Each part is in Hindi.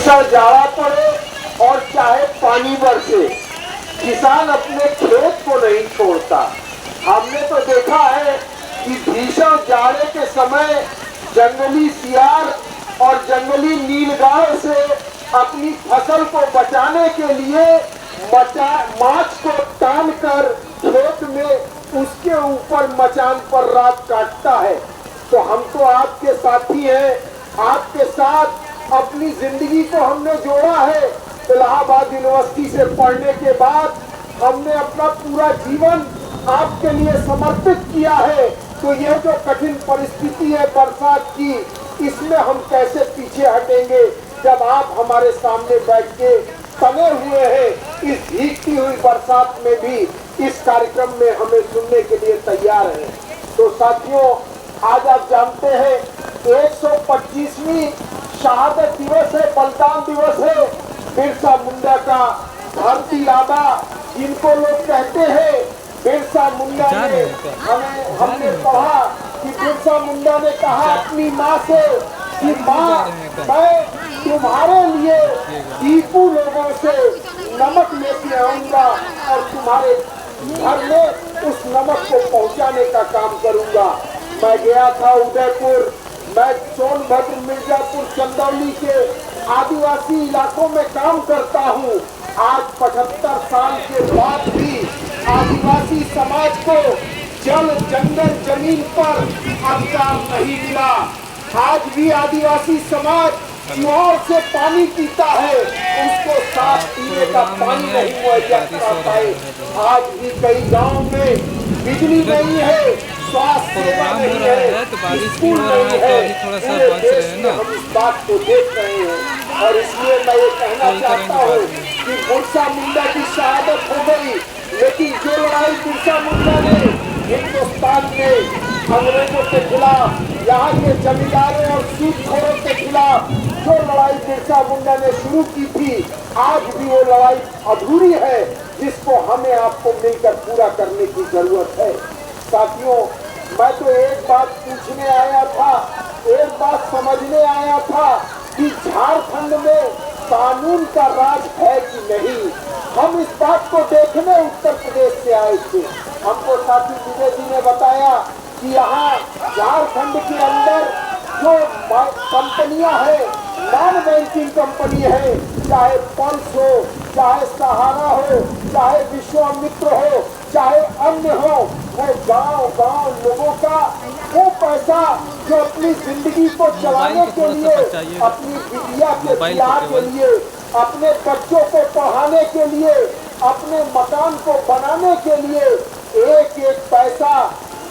भीषण जाड़ा पड़े और चाहे पानी बरसे, किसान अपने खेत को नहीं छोड़ता। हमने तो देखा है कि भीषण जाड़े के समय जंगली सियार और जंगली नीलगाय से अपनी फसल को बचाने के लिए माछ को तान कर खेत में उसके ऊपर मचान पर रात काटता है। तो हम तो आपके साथी हैं, आपके साथ अपनी जिंदगी को हमने जोड़ा है। इलाहाबाद यूनिवर्सिटी से पढ़ने के बाद हमने अपना पूरा जीवन आपके लिए समर्पित किया है। तो यह जो कठिन परिस्थिति है बरसात की, इसमें हम कैसे पीछे हटेंगे जब आप हमारे सामने बैठ के तने हुए हैं। इस भीगती हुई बरसात में भी इस कार्यक्रम में हमें सुनने के लिए तैयार हैं। तो साथियों, आज आप जानते हैं 125वीं शहादत दिवस है, बलिदान दिवस है बिरसा मुंडा का। धरती आबा जिनको लोग कहते हैं, बिरसा मुंडा ने हमने पढ़ा कि बिरसा मुंडा ने कहा अपनी माँ से कि माँ, मैं तुम्हारे लिए दीपू लोगों से नमक लेके आऊंगा और तुम्हारे घर में उस नमक को पहुंचाने का काम करूंगा। मैं गया था उदयपुर, मैं सोनभद्र, मिर्जापुर, चंदौली के आदिवासी इलाकों में काम करता हूँ। आज 75 साल के बाद भी आदिवासी समाज को जल, जंगल, जमीन पर अधिकार नहीं मिला। आज भी आदिवासी समाज कुआं से पानी पीता है, उसको साफ पीने का पानी नहीं मुहैया कराता है। आज भी कई गांव में बिजली नहीं है, स्वास्थ्य सेवा नहीं है, स्कूल नहीं है। पूरे देश में हम इस बात को देख रहे हैं और इसलिए मैं ये कहना चाहता हूँ कि बिरसा मुंडा की शहादत हो गई, लेकिन जो लड़ाई बिरसा मुंडा ने हिंदुस्तान में अंग्रेजों के खिलाफ, यहाँ के जमींदारों और सूदखोरों के खिलाफ जो लड़ाई बिरसा मुंडा ने शुरू की थी, आज भी वो लड़ाई अधूरी है, जिसको हमें आपको मिलकर पूरा करने की जरूरत है। साथियों, मैं तो एक बात पूछने आया था, एक बात समझने आया था कि झारखंड में कानून का राज है कि नहीं। हम इस बात को देखने उत्तर प्रदेश से आए थे। हमको साथी विजय जी ने बताया कि यहाँ झारखंड के अंदर जो कंपनियां हैं, नॉन बैंकिंग कंपनी है, चाहे पल्स हो, चाहे सहारा हो, चाहे विश्वामित्र हो, चाहे अन्य हो, वो गांव लोगों का वो पैसा जो अपनी जिंदगी को चलाने के लिए, अपनी बिटिया के ब्याह के लिए, अपने बच्चों को पढ़ाने के लिए, अपने मकान को बनाने के लिए एक एक पैसा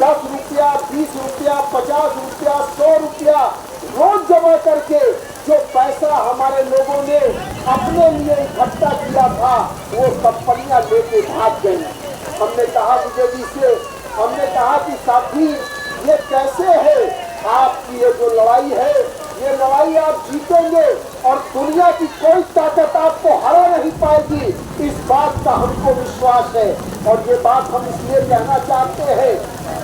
10 रुपया, 20 रुपया, 50 रुपया, 100 रुपया रोज जमा करके जो पैसा हमारे लोगों ने अपने लिए इकट्ठा किया था, वो कंपनियां लेके भाग गई। हमने कहा विजय जी से, हमने कहा कि साथी ये कैसे है, आपकी ये जो लड़ाई है, ये लड़ाई आप जीतेंगे और दुनिया की कोई ताकत आपको हरा नहीं पाएगी, इस बात का हमको विश्वास है। और ये बात हम इसलिए कहना चाहते हैं,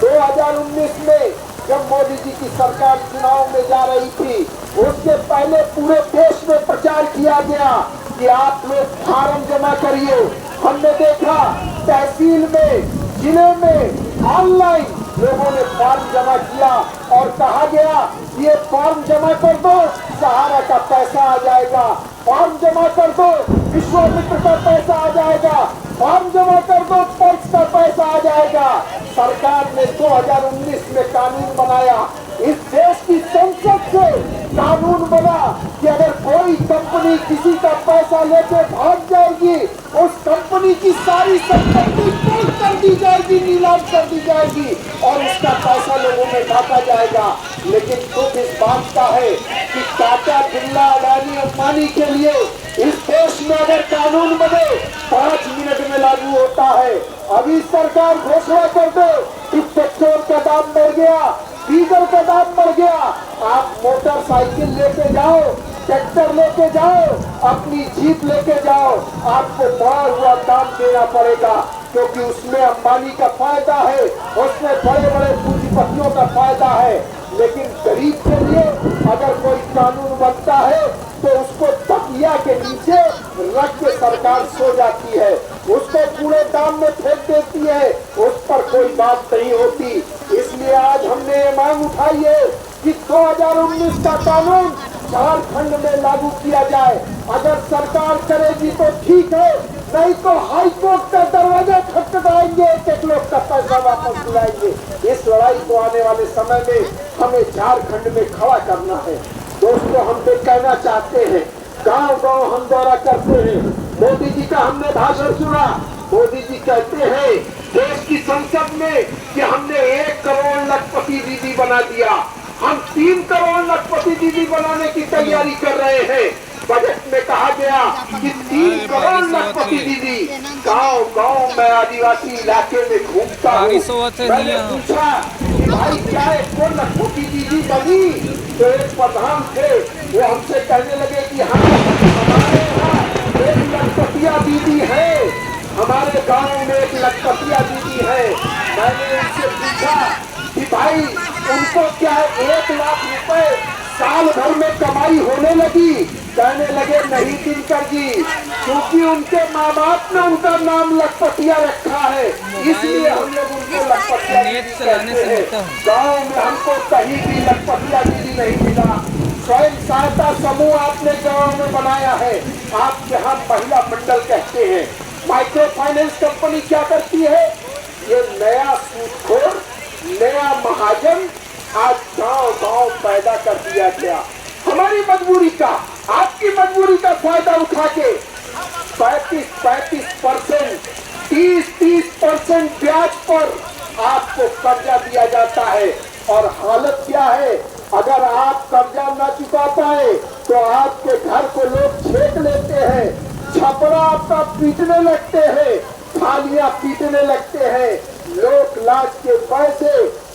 2019 में जब मोदी जी की सरकार चुनाव में जा रही थी, उसके पहले पूरे देश में प्रचार किया गया कि आप लोग फार्म जमा करिए। हमने देखा तहसील में, जिले में ऑनलाइन लोगों ने फॉर्म जमा किया और कहा गया ये फॉर्म जमा कर दो, सहारा का पैसा आ जाएगा, फॉर्म जमा कर दो, विश्वामित्र का पैसा आ जाएगा, फॉर्म जमा कर दो, पल्स का पैसा आ जाएगा। सरकार ने 2019 में कानून बनाया, इस देश की संसद से कानून बना कि अगर कोई कंपनी किसी का पैसा लेके भाग जाएगी, उस कंपनी की सारी संपत्ति कुल कर दी जाएगी, नीलाम कर दी जाएगी और उसका पैसा लोगों में बांटा जाएगा। लेकिन दुख इस बात का है कि टाटा, बिरला, अडानी, अंबानी के लिए इस देश में अगर कानून बने 5 मिनट में लागू होता है। अभी सरकार घोषणा कर दे कि पेट्रोल का दाम बढ़ गया, डीजल का दाम बढ़ गया, आप मोटरसाइकिल लेके जाओ, ट्रैक्टर लेके जाओ, अपनी जीप लेके जाओ, आपको बढ़ा हुआ दाम देना पड़ेगा, क्योंकि उसमें अंबानी का फायदा है, उसमें बड़े बड़े पूंजीपतियों का फायदा है। लेकिन गरीब के लिए अगर कोई कानून बनता है तो उसको 10 खटिया के नीचे रख के सरकार सो जाती है, उसको पूरे दाम में फेंक देती है, उस पर कोई बात नहीं होती। इसलिए आज हमने ये मांग उठाई है कि 2019 का कानून झारखंड में लागू किया जाए। अगर सरकार करेगी तो ठीक है, नहीं तो हाई कोर्ट का दरवाजा खटखटाएंगे, एक लोग का पैसा वापस दिलाएंगे। इस लड़ाई को आने वाले समय में हमें झारखंड में खड़ा करना है। दोस्तों, हम तो कहना चाहते हैं, गांव गांव हम दौरा करते हैं। मोदी जी का हमने भाषण सुना, मोदी जी कहते हैं देश की संसद में कि हमने 1 करोड़ लखपति दीदी बना दिया, हम 3 करोड़ लखपति दीदी बनाने की तैयारी कर रहे हैं। बजट में कहा गया कि 3 करोड़ लखपति दीदी। गांव गांव में आदिवासी इलाके में घूमता हूँ, मैंने पूछा कि भाई क्या एक को लखपति दीदी बनी? तो एक प्रधान थे, वो हमसे कहने लगे कि हाँ, हमारे यहाँ एक लखपतिया दीदी है, हमारे गांव में एक लखपतिया दीदी है। मैंने उनसे पूछा कि भाई उनको क्या 1 लाख रुपए साल भर में कमाई होने लगी? कहने लगे नहीं दिनकर जी, क्योंकि उनके माँ बाप ने उनका नाम लखपतिया रखा है, इसलिए हम लोग उनको लखपतिया दीदी कहते हैं। गाँव में हमको कहीं भी लखपतिया दीदी नहीं मिला। स्वयं सहायता समूह आपने गाँव में बनाया है, आप यहाँ महिला मंडल कहते हैं। माइक्रो फाइनेंस कंपनी क्या करती है? ये नया सूदखोर, नया महाजन आज गांव गांव पैदा कर दिया गया। हमारी मजबूरी का, आपकी मजबूरी का फायदा उठा के 35% 30% ब्याज पर आपको कर्जा दिया जाता है। और हालत क्या है? अगर आप कर्जा न चुका पाए तो आपके घर को लोग छेक लेते हैं, छपरा आपका पीटने लगते हैं, थालियां पीटने लगते हैं, लोक लाज के पैसे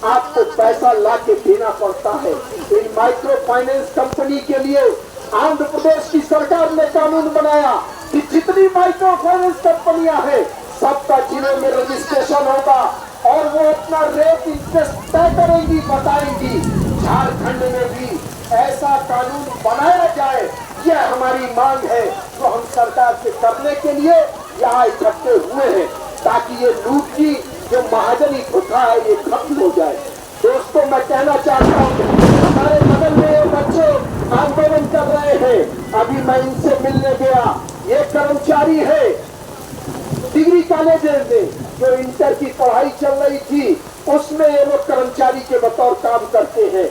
आपको पैसा ला के देना पड़ता है। इन माइक्रो फाइनेंस कंपनी के लिए आंध्र प्रदेश की सरकार ने कानून बनाया कि जितनी माइक्रो फाइनेंस कंपनियां हैं सबका जिले में रजिस्ट्रेशन होगा और वो अपना रेट इंटरेस्ट तय करेंगी, बताएंगी। झारखंड में भी ऐसा कानून बनाया जाए, यह हमारी मांग है जो हम सरकार से करने के लिए यहाँ इकट्ठे हुए हैं, ताकि ये लूट की जो महाजनी प्रथा है ये खत्म हो जाए। दोस्तों, मैं कहना चाहता हूँ, हमारे बगल में ये बच्चे आंदोलन कर रहे हैं, अभी मैं इनसे मिलने गया। ये कर्मचारी है डिग्री कॉलेज में, जो इंटर की पढ़ाई चल रही थी उसमें ये लोग कर्मचारी के बतौर काम करते हैं।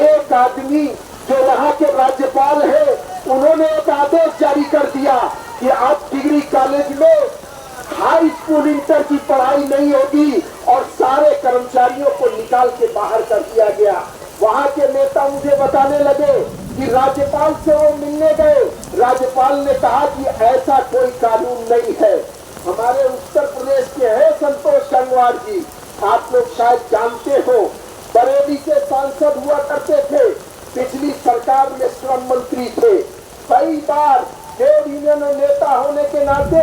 एक आदमी जो यहाँ के राज्यपाल है, उन्होंने एक आदेश जारी कर दिया कि आप डिग्री कॉलेज में हाई स्कूल इंटर की पढ़ाई नहीं होगी और सारे कर्मचारियों को निकाल के बाहर कर दिया गया। वहाँ के नेता मुझे बताने लगे कि राज्यपाल से वो मिलने गए, राज्यपाल ने कहा कि ऐसा कोई कानून नहीं है। हमारे उत्तर प्रदेश के हैं संतोष गंगवार जी, आप लोग शायद जानते हो, बरेली से सांसद हुआ करते थे, पिछली सरकार में श्रम मंत्री थे। कई बार ट्रेड यूनियन नेता होने के नाते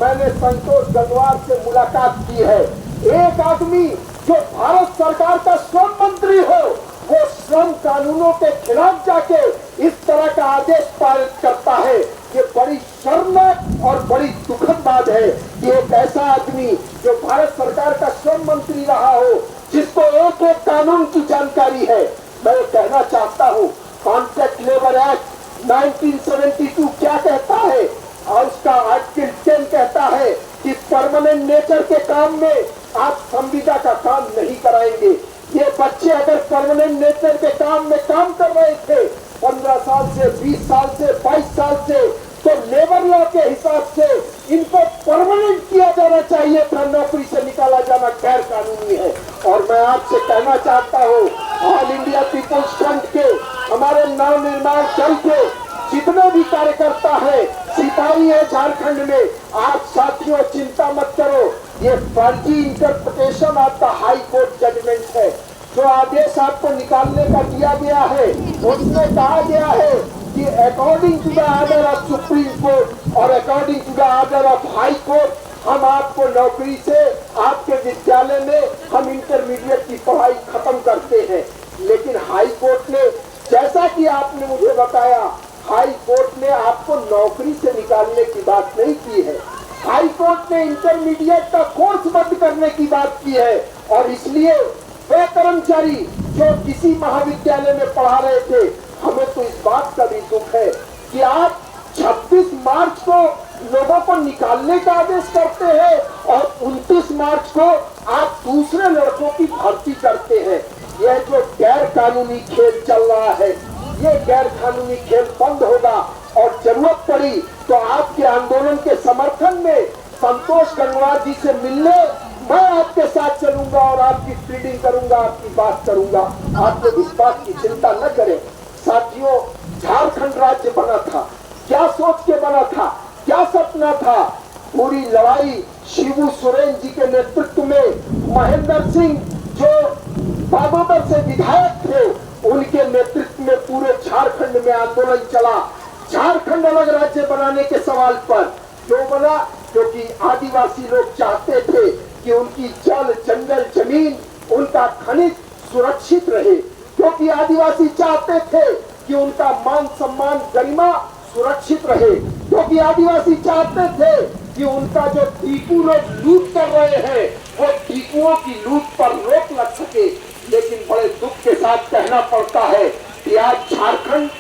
मैंने संतोष गंगवार से मुलाकात की है। एक आदमी जो भारत सरकार का श्रम मंत्री हो, वो श्रम कानूनों के खिलाफ जाके इस तरह का आदेश पारित करता है, ये बड़ी शर्मनाक और बड़ी दुखद बात है कि एक ऐसा आदमी जो भारत सरकार का श्रम मंत्री रहा हो, जिसको एक एक कानून की जानकारी है। मैं कहना चाहता हूँ, कॉन्ट्रैक्ट लेबर एक्ट 1972 क्या कहता है? और उसका आर्टिकल 10 कहता है कि परमानेंट नेचर के काम में आप संविदा का काम नहीं कराएंगे। ये बच्चे अगर परमानेंट नेचर के काम में काम कर रहे थे 15 साल से, 20 साल से, 22 साल से, तो लेबर लॉ के हिसाब से इनको परमानेंट किया जाना चाहिए था, नौकरी से निकाला जाना गैर कानूनी है। और मैं आपसे कहना चाहता हूँ, ऑल इंडिया पीपुल्स फ्रंट के, हमारे नव निर्माण दल के जितने भी कार्यकर्ता है, सिपाही है झारखंड में, आप साथियों चिंता मत करो, ये फर्जी interpretation of the high court judgment है। जो आदेश आपको निकालने का दिया गया है, उसमें कहा गया है कि according to the order of Supreme Court और according to the order of High Court, हम आपको नौकरी से, आपके विद्यालय में हम इंटरमीडिएट की पढ़ाई खत्म करते हैं। लेकिन हाई कोर्ट ने, जैसा कि आपने मुझे बताया, हाई कोर्ट ने आपको नौकरी से निकालने की बात नहीं की है। हाई कोर्ट ने इंटरमीडिएट का कोर्स बंद करने की बात की है। और इसलिए वे कर्मचारी जो किसी महाविद्यालय में पढ़ा रहे थे, हमें तो इस बात का भी दुख है कि आप 26 मार्च को लोगों को निकालने का आदेश करते हैं और 29 मार्च को आप दूसरे लड़कों की भर्ती करते हैं। यह जो गैर कानूनी खेल चल रहा है, ये गैर कानूनी खेल बंद होगा। और जरूरत पड़ी तो आपके आंदोलन के समर्थन में संतोष गंगवार जी से मिलने मैं आपके साथ चलूंगा और आपकी फील्डिंग करूंगा, आपकी बात करूंगा। आप लोग इस बात की चिंता न करें। साथियों, झारखंड राज्य बना था, क्या सोच के बना था, क्या सपना था? पूरी लड़ाई शिबू सोरेन जी के नेतृत्व में, महेंद्र सिंह जो बागोदर से विधायक थे, उनके नेतृत्व में पूरे झारखंड में आंदोलन चला। झारखंड अलग राज्य बनाने के सवाल पर क्यों बना? क्योंकि आदिवासी लोग चाहते थे कि उनकी जल, जंगल, जमीन, उनका खनिज सुरक्षित रहे। क्योंकि आदिवासी चाहते थे कि उनका मान सम्मान, गरिमा सुरक्षित रहे। क्योंकि आदिवासी चाहते थे कि उनका जो टीकू लोग लूट कर रहे हैं, वो टीकुओं की लूट पर रोक लग सके। लेकिन बड़े दुख के साथ कहना पड़ता है कि आज झारखंड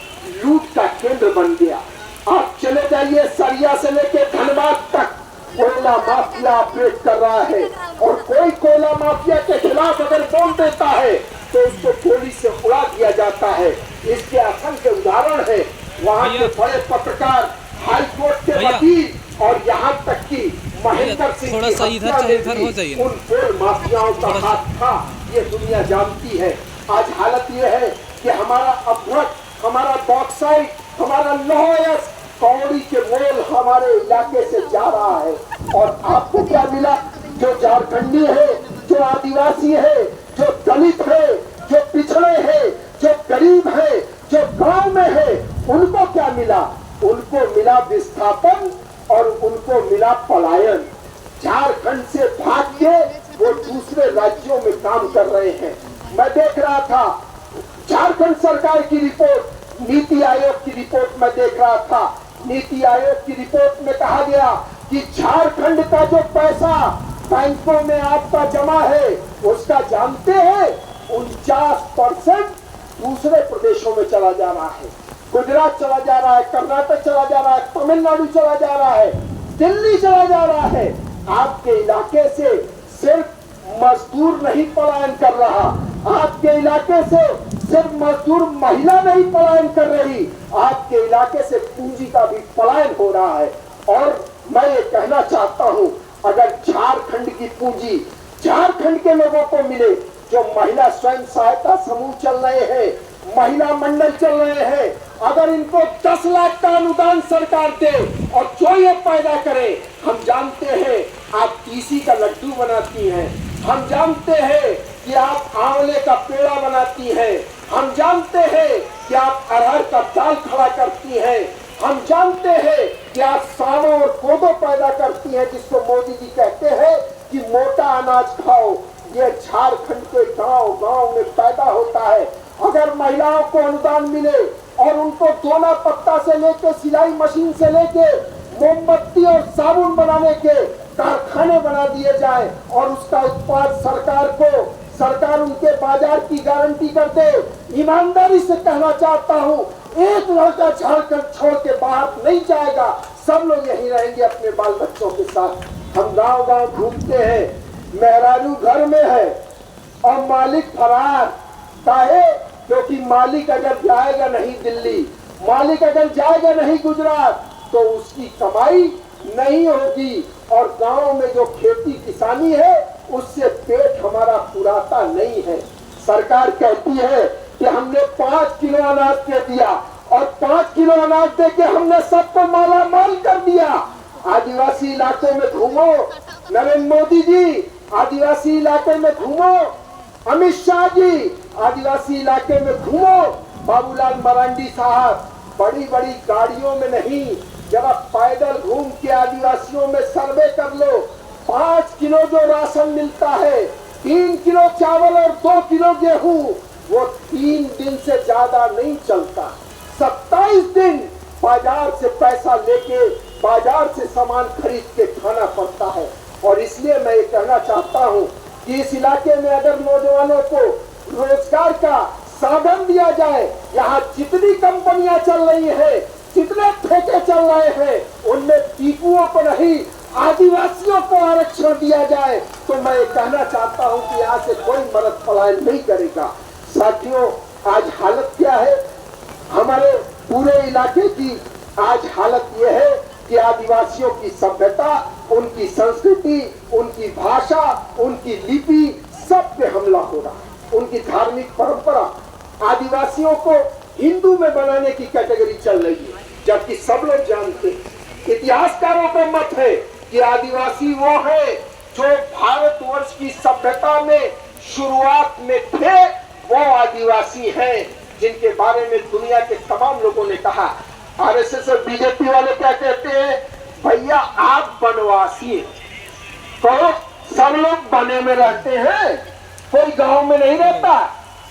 लूट का केंद्र बन गया। आप चले जाइए, सरिया से लेकर धनबाद तक कोयला माफिया ऑपरेट कर रहा है। और कोई कोयला माफिया के खिलाफ अगर बोल देता है तो उसको गोली से उड़ा दिया जाता है। इसके असंख्य उदाहरण है। वहाँ के बड़े पत्रकार, हाई कोर्ट के वकील और यहाँ तक कि महेंद्र सिंह थोड़ा सा इधर हो जाइए, उन कोल माफियाओं का हाथ था, ये दुनिया जानती है। आज हालत ये है कि हमारा अपवर्क, हमारा बॉक्साइट, हमारा लौह कौड़ी के मोल हमारे इलाके से जा रहा है। और आपको क्या मिला? जो झारखंडी है, जो आदिवासी है, जो दलित है, जो पिछड़े हैं, जो गरीब है, जो गांव में है, उनको क्या मिला? उनको मिला विस्थापन और उनको मिला पलायन। झारखंड से भाग के वो दूसरे राज्यों में काम कर रहे हैं। मैं देख रहा था झारखंड सरकार की रिपोर्ट, नीति आयोग की रिपोर्ट में देख रहा था। नीति आयोग की रिपोर्ट में कहा गया कि झारखंड का जो पैसा बैंकों में आपका जमा है, उसका जानते हैं 49% दूसरे प्रदेशों में चला जा रहा है। गुजरात चला जा रहा है, कर्नाटक चला जा रहा है, तमिलनाडु चला जा रहा है, दिल्ली चला जा रहा है। आपके इलाके से सिर्फ मजदूर नहीं पलायन कर रहा, आपके इलाके से सिर्फ मजदूर महिला नहीं पलायन कर रही, आपके इलाके से पूंजी का भी पलायन हो रहा है। और मैं ये कहना चाहता हूँ, अगर झारखंड की पूंजी झारखंड के लोगों को मिले, जो महिला स्वयं सहायता समूह चल रहे हैं, महिला मंडल चल रहे हैं, अगर इनको 10 लाख का अनुदान सरकार दे और जो ये पैदा करे, हम जानते हैं आप तीसी का लड्डू बनाती हैं, हम जानते हैं कि आप आंवले का पेड़ा बनाती हैं, हम जानते हैं कि आप अरहर का दाल खड़ा करती हैं, हम जानते हैं कि आप सावों और कोदो पैदा करती हैं, जिसको मोदी जी कहते हैं कि मोटा अनाज खाओ। ये झारखंड के गांव गांव में पैदा होता है। अगर महिलाओं को अनुदान मिले और उनको दोना पत्ता से लेके, सिलाई मशीन से लेके, मोमबत्ती और साबुन बनाने के कारखाने बना दिए जाए और उसका उत्पाद सरकार उनके बाजार की गारंटी कर दे। ईमानदारी से कहना चाहता हूँ, एक लड़का झारखंड छोड़ के बाहर नहीं जाएगा, सब लोग यहीं रहेंगे अपने बाल बच्चों के साथ। हम गांव गांव घूमते हैं, मेहरारू घर में है और मालिक फरार। काहे? क्योंकि मालिक अगर जाएगा नहीं दिल्ली, मालिक अगर जाएगा नहीं गुजरात, तो उसकी कमाई नहीं होगी और गांव में जो खेती किसानी है उससे पेट हमारा पुराता नहीं है। सरकार कहती है कि हमने 5 किलो अनाज दे दिया और 5 किलो अनाज दे के हमने सबको माला माल कर दिया। आदिवासी इलाकों में घूमो नरेंद्र मोदी जी, आदिवासी इलाके में घूमो अमित शाह जी, आदिवासी इलाके में घूमो बाबूलाल मरांडी साहब, बड़ी बड़ी गाड़ियों में नहीं, जरा पैदल घूम के आदिवासियों में सर्वे कर लो। 5 किलो जो राशन मिलता है, 3 किलो चावल और 2 किलो गेहूं, वो 3 दिन से ज्यादा नहीं चलता। 27 दिन बाजार से पैसा लेके बाजार से सामान खरीद के खाना पड़ता है। और इसलिए मैं ये कहना चाहता हूँ कि इस इलाके में अगर नौजवानों को रोजगार का साधन दिया जाए, यहाँ जितनी कंपनियां चल रही है, जितने ठेके चल रहे हैं, उनमें टीपुओं को नहीं आदिवासियों को आरक्षण दिया जाए तो मैं ये कहना चाहता हूँ कि यहाँ से कोई मर्द पलायन नहीं करेगा। साथियों, आज हालत क्या है हमारे पूरे इलाके की? आज हालत यह है कि आदिवासियों की सभ्यता, उनकी संस्कृति, उनकी भाषा, उनकी लिपि, सब पे हमला हो रहा है। उनकी धार्मिक परंपरा, आदिवासियों को हिंदू में बनाने की कैटेगरी चल रही है, जबकि सब लोग जानते हैं, इतिहासकारों का मत है कि आदिवासी वो है जो भारतवर्ष की सभ्यता में शुरुआत में थे, वो आदिवासी हैं जिनके बारे में दुनिया के तमाम लोगों ने कहा। आरएसएस और बीजेपी वाले क्या कहते हैं? भैया आप बनवासी हैं, तो सब लोग बने में रहते हैं, कोई गांव में नहीं रहता,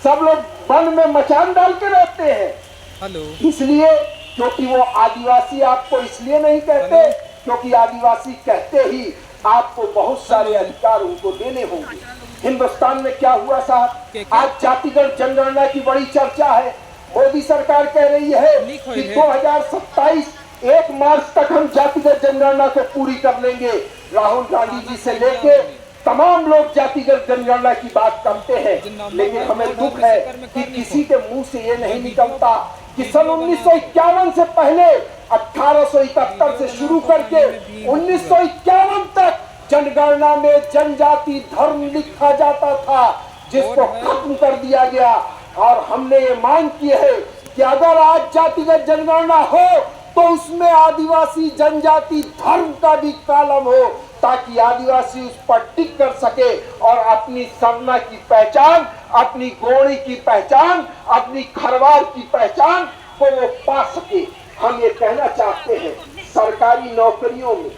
सब लोग वन में मचान डाल के रहते हैं। हेलो। इसलिए क्योंकि वो आदिवासी आपको इसलिए नहीं कहते क्योंकि आदिवासी कहते ही आपको बहुत सारे अधिकार उनको देने होंगे। हिंदुस्तान में क्या हुआ साहब? आज जातिगत जनगणना की बड़ी चर्चा है। मोदी सरकार कह रही है कि 2027 1 मार्च तक हम जातिगत जनगणना को पूरी कर लेंगे। राहुल गांधी जी से लेके तमाम लोग जातिगत जनगणना की बात करते हैं, लेकिन हमें दुख है कि किसी के मुंह से ये नहीं निकलता कि सन 1951 से पहले 1871 से शुरू करके 1951 तक जनगणना में जनजाति धर्म लिखा जाता था, जिसको खत्म कर दिया गया। और हमने ये मांग की है कि अगर आज जातिगत जनगणना हो तो उसमें आदिवासी जनजाति धर्म का भी कॉलम हो, ताकि आदिवासी उस पर टिक कर सके और अपनी सरना की पहचान, अपनी गोड़ी की पहचान, अपनी खरवार की पहचान को वो पा सके। हम ये कहना चाहते हैं सरकारी नौकरियों में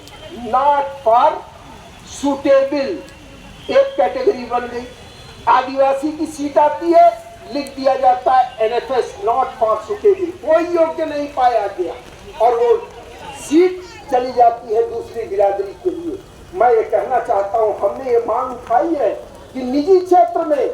नॉट फॉर सुटेबल एक कैटेगरी बन गई। आदिवासी की सीट आती है, लिख दिया जाता है एनएफएस नॉट फॉर सुटेबल, कोई योग्य नहीं पाया गया और वो सीट चली जाती है दूसरी बिरादरी के लिए। मैं ये कहना चाहता हूँ, हमने ये मांग उठाई है कि निजी क्षेत्र में,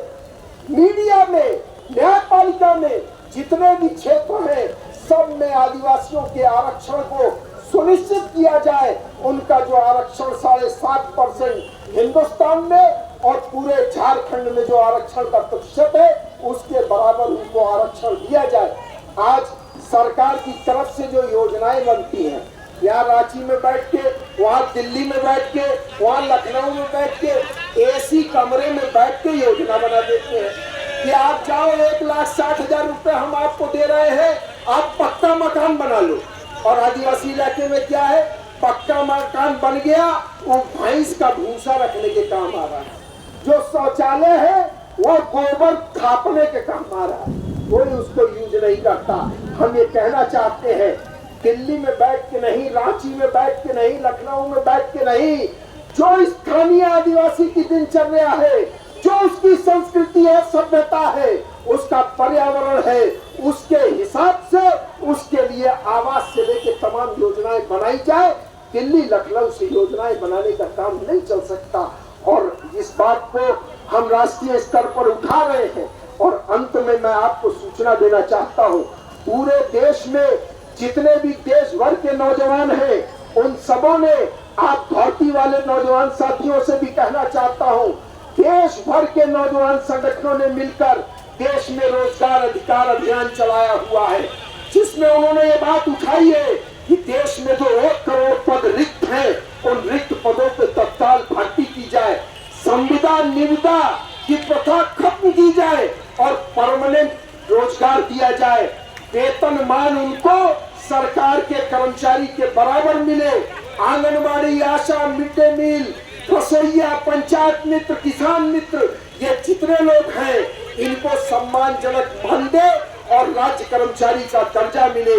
मीडिया में, न्यायपालिका में जितने भी क्षेत्र हैं, सब में आदिवासियों के आरक्षण को सुनिश्चित किया जाए। उनका जो आरक्षण 7.5% हिंदुस्तान में और पूरे झारखंड में जो आरक्षण का प्रतिशत है, उसके बराबर उनको आरक्षण दिया जाए। आज सरकार की तरफ से जो योजनाएं बनती हैं, यहाँ रांची में बैठ के, वहाँ दिल्ली में बैठ के, वहाँ लखनऊ में बैठ के, एसी कमरे में बैठ के योजना बना देते हैं कि आप जाओ 1,60,000 रुपए हम आपको दे रहे हैं, आप पक्का मकान बना लो। और आदिवासी इलाके में क्या है? पक्का मकान बन गया, वो भैंस का भूसा रखने के काम आ रहा है। जो शौचालय है वो गोबर थापने के काम आ रहा है, कोई उसको यूज नहीं करता। हम ये कहना चाहते हैं, दिल्ली में बैठ के नहीं, रांची में बैठ के नहीं, लखनऊ में बैठ के नहीं, जो स्थानीय आदिवासी की दिनचर्या है, जो उसकी संस्कृति है, सभ्यता है, उसका पर्यावरण है, उसके हिसाब से उसके लिए आवास से लेकर तमाम योजनाएं बनाई जाए। दिल्ली लखनऊ से योजनाएं बनाने का काम नहीं चल सकता और इस बात को हम राष्ट्रीय स्तर पर उठा रहे हैं। और अंत में मैं आपको सूचना देना चाहता हूँ, पूरे देश में जितने भी देश भर के नौजवान हैं, उन सबों ने, आप धरती वाले नौजवान साथियों से भी कहना चाहता हूँ, देश भर के नौजवान संगठनों ने मिलकर देश में रोजगार अधिकार अभियान चलाया हुआ है, जिसमें उन्होंने ये बात उठाई है कि देश में जो 1 करोड़ पद रिक्त हैं, उन रिक्त पदों पर तत्काल भर्ती की जाए, संविदा निविदा की प्रथा खत्म की जाए और परमानेंट रोजगार दिया जाए। वेतनमान उनको सरकार के कर्मचारी के बराबर मिले। आंगनबाड़ी, आशा, मिड डे मील, रसोईया, पंचायत मित्र, किसान मित्र, ये जितने लोग हैं, इनको सम्मानजनक मानदेय और राज्य कर्मचारी का दर्जा मिले।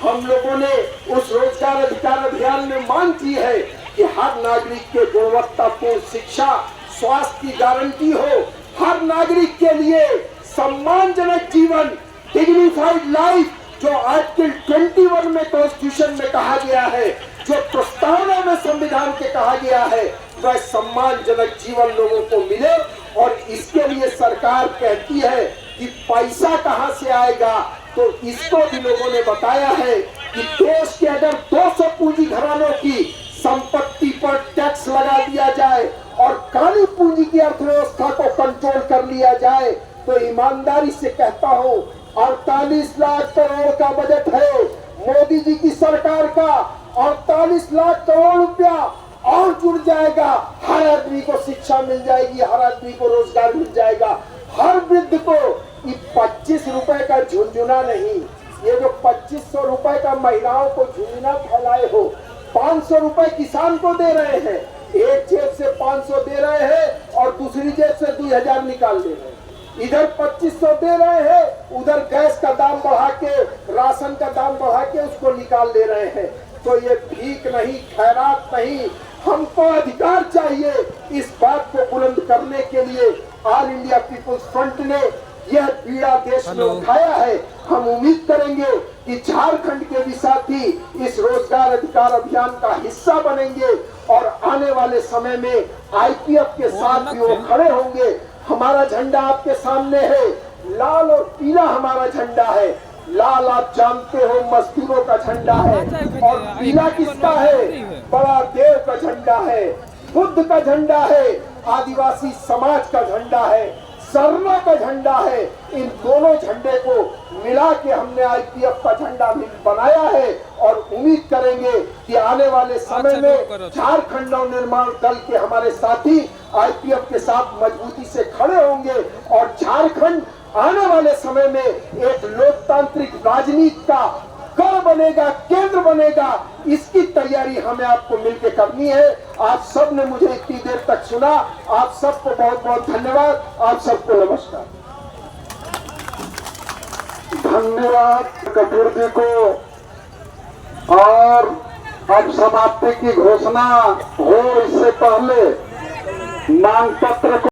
हम लोगों ने उस रोजगार अधिकार अभियान में मांग की है कि हर नागरिक के गुणवत्तापूर्ण शिक्षा, स्वास्थ्य की गारंटी हो, हर नागरिक के लिए सम्मानजनक जीवन, डिग्निफाइड लाइफ जो आर्टिकल 21 में कॉन्स्टिट्यूशन में कहा गया है, जो प्रस्तावना में संविधान के कहा गया है, वह सम्मानजनक जीवन लोगों को मिले। और इसके लिए सरकार कहती है कि पैसा कहां से आएगा, तो इसको भी लोगों ने बताया है कि देश के अगर 200 पूंजी घरानों की संपत्ति पर टैक्स लगा दिया जाए और काली पूंजी की अर्थव्यवस्था को कंट्रोल कर लिया जाए, तो ईमानदारी से कहता हूं 48 लाख करोड़ का बजट है मोदी जी की सरकार का। 48 लाख करोड़ रुपया और जुड़ जाएगा, हर आदमी को शिक्षा मिल जाएगी, हर आदमी को रोजगार मिल जाएगा, हर वृद्ध को। ये 25 रुपए का झुंझुना नहीं, ये जो 2500 रुपए का महिलाओं को झुंझुना फैलाए हो, 500 रुपए किसान को दे रहे हैं, एक जेब से 500 दे रहे हैं और दूसरी जेब से 2000 निकाल दे रहे हैं। इधर 2500 दे रहे हैं, उधर गैस का दाम बढ़ा के, राशन का दाम बढ़ा के उसको निकाल दे रहे हैं। तो ये भीख नहीं, खैरात नहीं, हमको अधिकार चाहिए। इस बात को बुलंद करने के लिए ऑल इंडिया पीपुल्स फ्रंट ने यह पीड़ा देश में उठाया है। हम उम्मीद करेंगे कि झारखंड के भी साथी इस रोजगार अधिकार अभियान का हिस्सा बनेंगे और आने वाले समय में आईपीएफ के साथ भी वो खड़े होंगे। हमारा झंडा आपके सामने है, लाल और पीला हमारा झंडा है। लाल आप जानते हो मजदूरों का झंडा है, और पीला किसका है? बड़ा देव का झंडा है, बुद्ध का झंडा है, आदिवासी समाज का झंडा है, सरना का झंडा है। इन दोनों झंडे को मिला के हमने आईपीएफ का झंडा भी बनाया है और उम्मीद करेंगे कि आने वाले समय में झारखंड नवनिर्माण दल के हमारे साथी आईपीएफ के साथ मजबूती से खड़े होंगे और झारखंड आने वाले समय में एक लोकतांत्रिक राजनीति का गढ़ बनेगा, केंद्र बनेगा। इसकी तैयारी हमें आपको मिलकर करनी है। आप सब ने मुझे इतनी देर तक सुना, आप सबको बहुत बहुत धन्यवाद। आप सबको नमस्कार। धन्यवाद कपूर जी को। और अब समाप्ति की घोषणा हो इससे पहले मांग पत्र